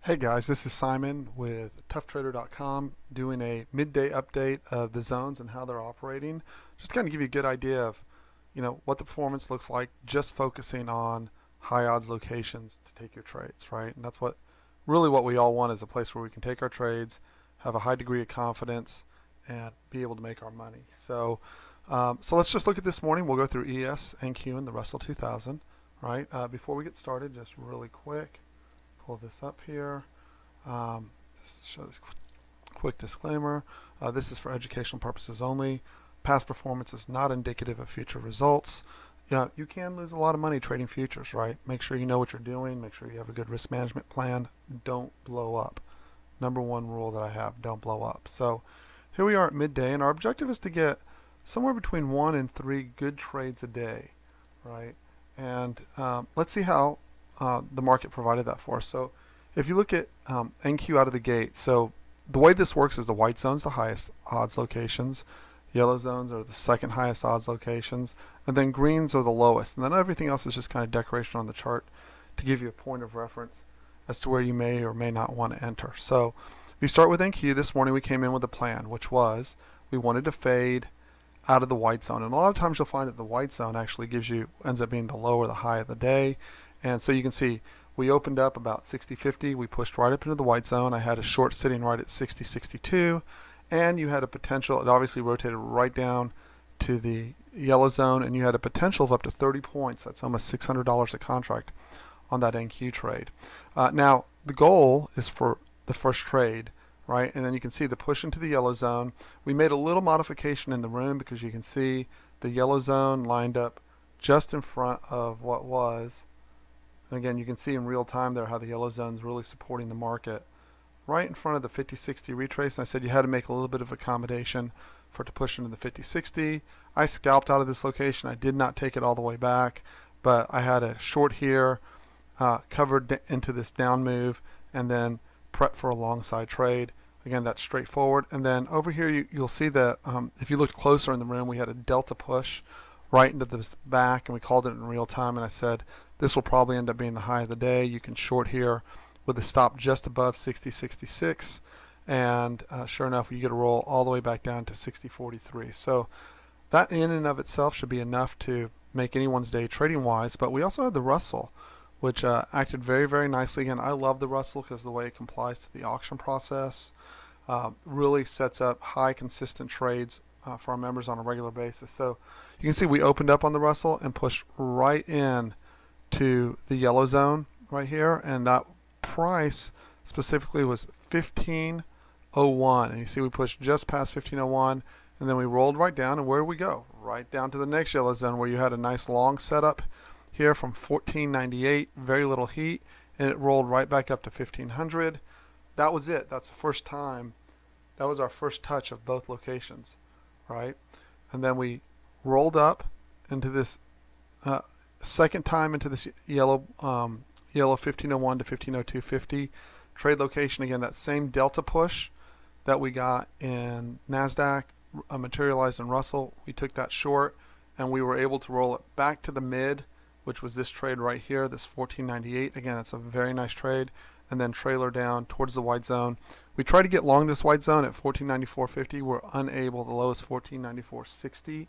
Hey guys, this is Simon with TOUGHTRADER.com doing a midday update of the zones and how they're operating. Just to kind of give you a good idea of, what the performance looks like just focusing on high odds locations to take your trades, right? And that's what we all want is a place where we can take our trades, have a high degree of confidence, and be able to make our money. So let's just look at this morning. We'll go through ES and Q and the Russell 2000, right? Before we get started, just really quick. Pull this up here. Just to show this quick disclaimer. This is for educational purposes only. Past performance is not indicative of future results. Yeah, you can lose a lot of money trading futures, right? Make sure you know what you're doing. Make sure you have a good risk management plan. Don't blow up. Number one rule that I have, don't blow up. So here we are at midday, and our objective is to get somewhere between 1 and 3 good trades a day, right? And let's see how the market provided that for us. So if you look at NQ out of the gate, so the way this works is the white zone's the highest odds locations, yellow zones are the second highest odds locations, and then greens are the lowest. And then everything else is just kind of decoration on the chart to give you a point of reference as to where you may or may not want to enter. So if you start with NQ, this morning we came in with a plan, which was we wanted to fade out of the white zone. And a lot of times you'll find that the white zone actually ends up being the low or the high of the day. And so you can see we opened up about 60.50. We pushed right up into the white zone. I had a short sitting right at 60.62. And you had a potential, it obviously rotated right down to the yellow zone, and you had a potential of up to 30 points. That's almost $600 a contract on that NQ trade. Now, the goal is for the first trade, right? And then you can see the push into the yellow zone. We made a little modification in the room because you can see the yellow zone lined up just in front of what was. And again, you can see in real time there how the yellow zone is really supporting the market right in front of the 50-60 retrace. And I said you had to make a little bit of accommodation for it to push into the 50-60. I scalped out of this location. I did not take it all the way back, but I had a short here, covered into this down move, and then prep for a long side trade. Again, that's straightforward. And then over here you'll see that if you looked closer in the room, we had a delta push right into this back, and we called it in real time, and I said this will probably end up being the high of the day. You can short here with a stop just above 60.66, and sure enough you get a roll all the way back down to 60.43. So that in and of itself should be enough to make anyone's day trading wise. But we also had the Russell, which acted very, very nicely. Again, I love the Russell because the way it complies to the auction process really sets up high consistent trades for our members on a regular basis. So you can see we opened up on the Russell and pushed right in to the yellow zone right here, and that price specifically was 15.01, and you see we pushed just past 15.01, and then we rolled right down, and where did we go? Right down to the next yellow zone where you had a nice long setup here from 14.98, very little heat, and it rolled right back up to 1500. That was it. That's the first time. That was our first touch of both locations, right? And then we rolled up into this second time into this yellow 1501 to 1502.50 trade location. Again, that same delta push that we got in NASDAQ materialized in Russell. We took that short, and we were able to roll it back to the mid, which was this trade right here, this 14.98. Again, it's a very nice trade. And then trailer down towards the white zone. We tried to get long this white zone at 14.94.50. We're unable. The low is 14.94.60,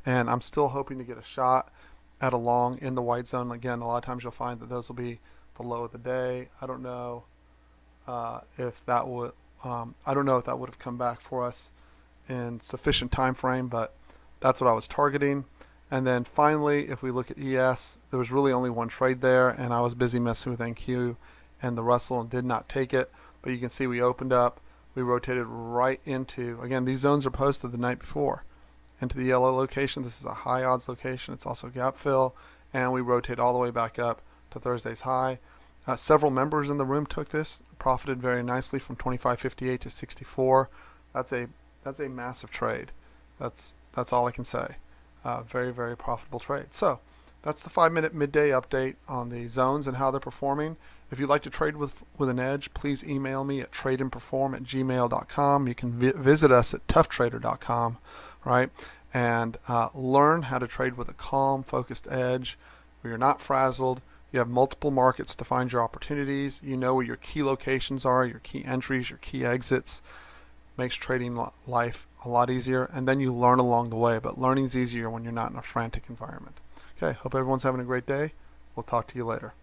and I'm still hoping to get a shot at a long in the white zone. Again, a lot of times you'll find that those will be the low of the day. I don't know if that would have come back for us in sufficient time frame, but that's what I was targeting. And then finally, if we look at ES, there was really only one trade there, and I was busy messing with NQ and the Russell and did not take it. But you can see we opened up, we rotated right into, again, these zones are posted the night before, into the yellow location. This is a high odds location. It's also gap fill, and we rotate all the way back up to Thursday's high. Several members in the room took this, profited very nicely from 25.58 to 64. That's a massive trade. That's all I can say. Very, very profitable trade. So that's the 5-minute midday update on the zones and how they're performing. If you'd like to trade with an edge, please email me at tradeandperform@gmail.com. You can visit us at TOUGHTRADER.com, right, and learn how to trade with a calm, focused edge where you're not frazzled. You have multiple markets to find your opportunities. You know where your key locations are, your key entries, your key exits. Makes trading life a lot easier, and then you learn along the way, but learning's easier when you're not in a frantic environment. Okay, hope everyone's having a great day. We'll talk to you later.